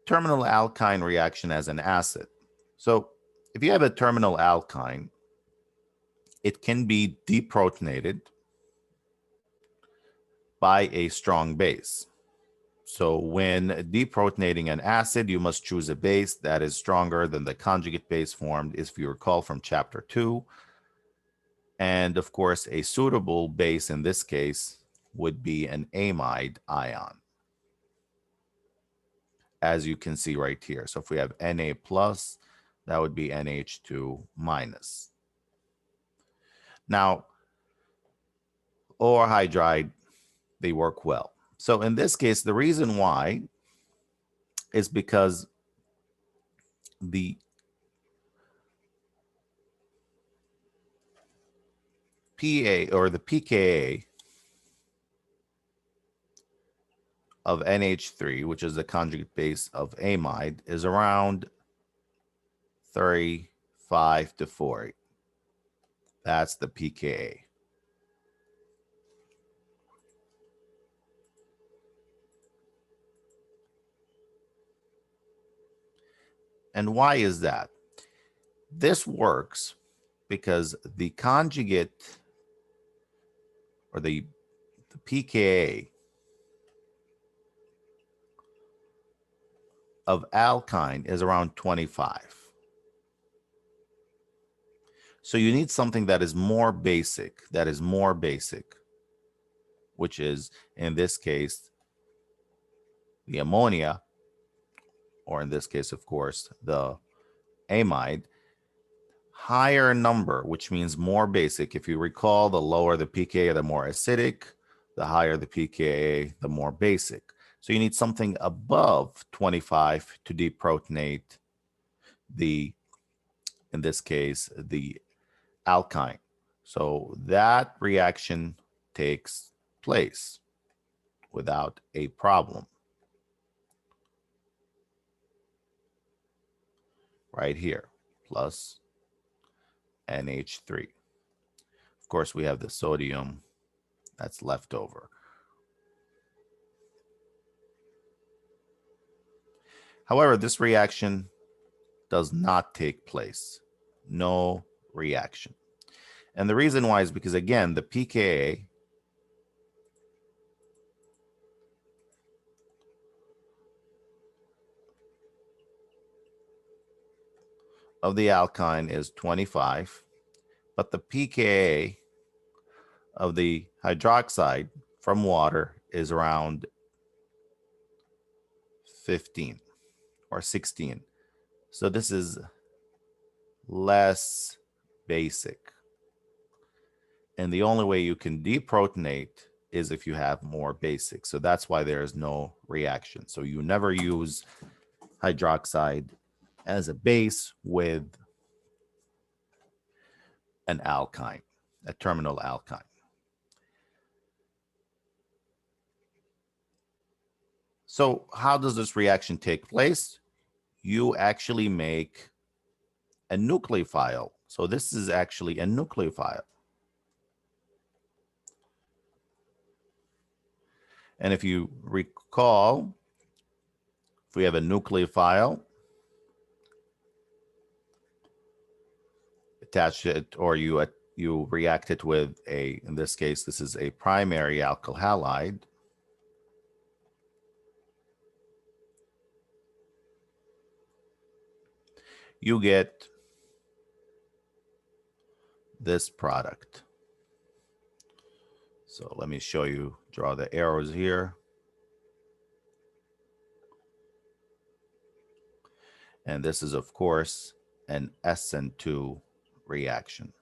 terminal alkyne reaction as an acid. So if you have a terminal alkyne, it can be deprotonated by a strong base. So when deprotonating an acid, you must choose a base that is stronger than the conjugate base formed, if you recall from chapter 2. And of course, a suitable base in this case would be an amide ion, as you can see right here. So if we have Na plus, that would be NH2 minus. Now, or hydride, they work well. So in this case, the reason why is because the PA or the pKa of NH3, which is the conjugate base of amide, is around 35 to 40. That's the pKa. And why is that? This works because the conjugate or the pKa of alkyne is around 25. So you need something that is more basic, which is, in this case, the ammonia, or in this case, of course, the amide. Higher number, which means more basic. If you recall, the lower the pKa, the more acidic, the higher the pKa, the more basic. So you need something above 25 to deprotonate the, in this case, the alkyne. So that reaction takes place without a problem. Right here, plus NH3. Of course, we have the sodium that's left over. However, this reaction does not take place. No reaction. And the reason why is because, again, the pKa of the alkyne is 25, but the pKa of the hydroxide from water is around 15 or 16. So this is less basic. And the only way you can deprotonate is if you have more basic. So that's why there is no reaction. So you never use hydroxide as a base with an alkyne, a terminal alkyne. So how does this reaction take place? You actually make a nucleophile. So this is actually a nucleophile. And if you recall, if we have a nucleophile, attach it, or you react it with a, in this case, this is a primary alkyl halide. You get this product. So let me show you, draw the arrows here. And this is, of course, an SN2 reaction.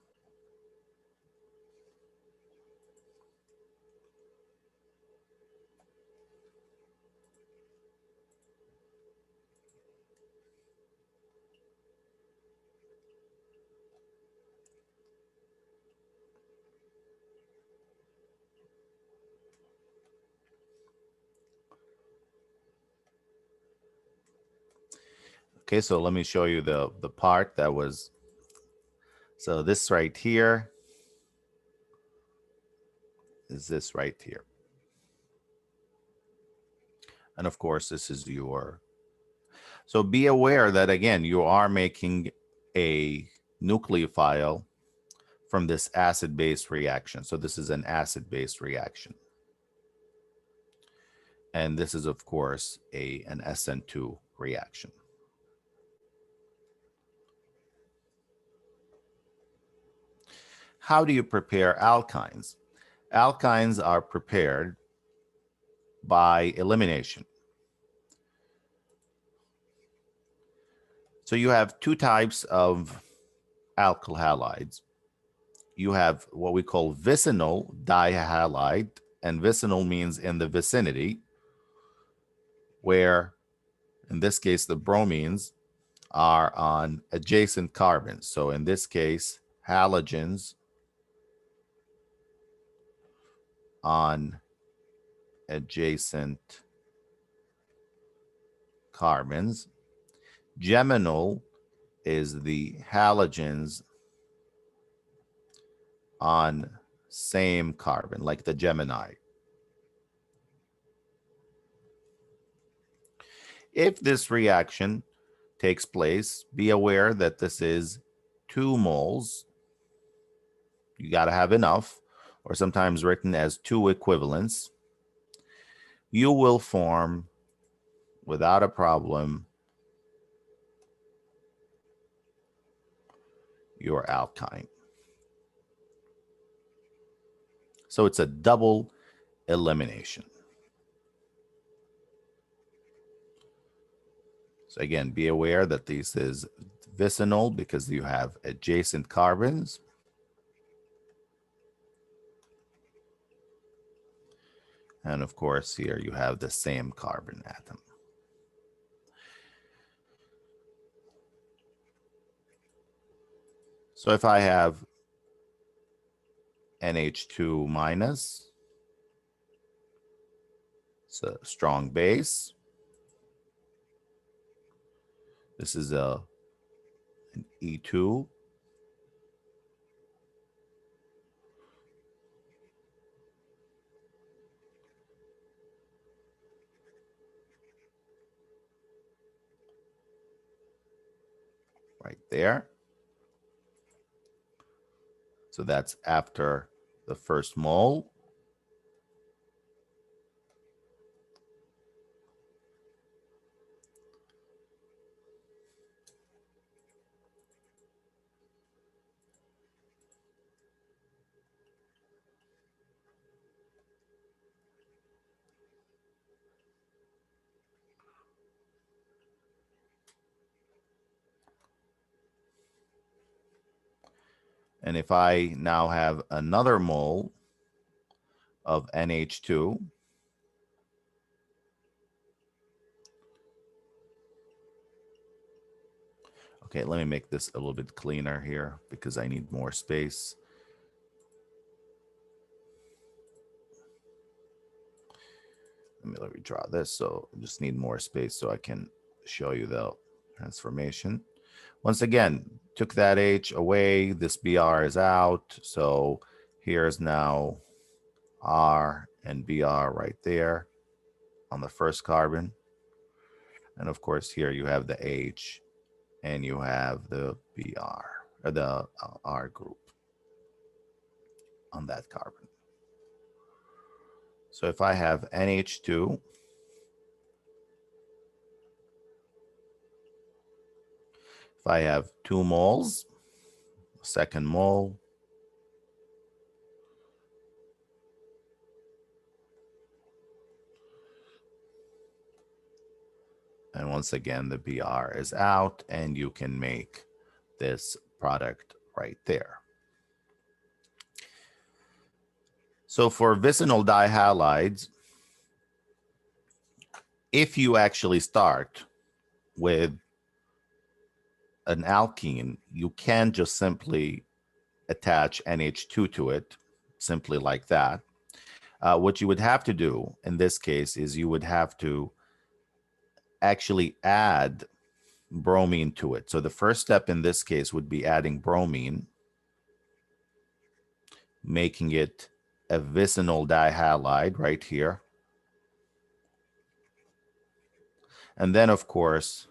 Okay, so let me show you the part that was, so this right here is this right here. And of course, this is your So be aware that, again, you are making a nucleophile from this acid-base reaction. So this is an acid-base reaction. And this is, of course, an SN2 reaction. How do you prepare alkynes? Alkynes are prepared by elimination. So you have two types of alkyl halides. You have what we call vicinal dihalide, and vicinal means in the vicinity, where in this case the bromines are on adjacent carbons. So in this case, halogens on adjacent carbons. Geminal is the halogens on same carbon, like the Gemini. If this reaction takes place, be aware that this is 2 moles. You got to have enough, or sometimes written as 2 equivalents. You will form, without a problem, your alkyne. So it's a double elimination. So again, be aware that this is vicinal because you have adjacent carbons. And of course, here you have the same carbon atom. So if I have NH2 minus, it's a strong base. This is an E2. Right there. So that's after the first mole. And if I now have another mole of NH2, okay, let me make this a little bit cleaner here because I need more space. Let me draw this. So I just need more space so I can show you the transformation. Once again, took that H away. This Br is out. So here's now R and Br right there on the first carbon. And of course, here you have the H and you have the Br, or the R group on that carbon. So if I have NH2, if I have 2 moles, second mole, and once again, the Br is out, and you can make this product right there. So for vicinal dihalides, if you actually start with an alkene, you can just simply attach NH2 to it, simply like that. What you would have to do in this case is you would have to actually add bromine to it. So the first step in this case would be adding bromine, making it a vicinal dihalide right here. And then, of course,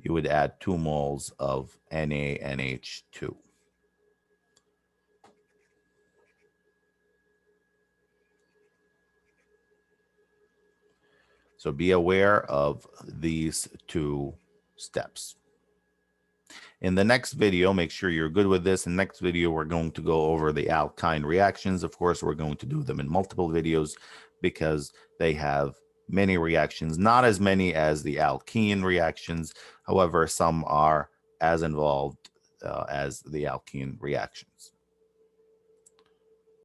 you would add 2 moles of NaNH2. So be aware of these 2 steps. In the next video, make sure you're good with this. In the next video, we're going to go over the alkyne reactions. Of course, we're going to do them in multiple videos because they have many reactions, not as many as the alkene reactions. However, some are as involved as the alkene reactions.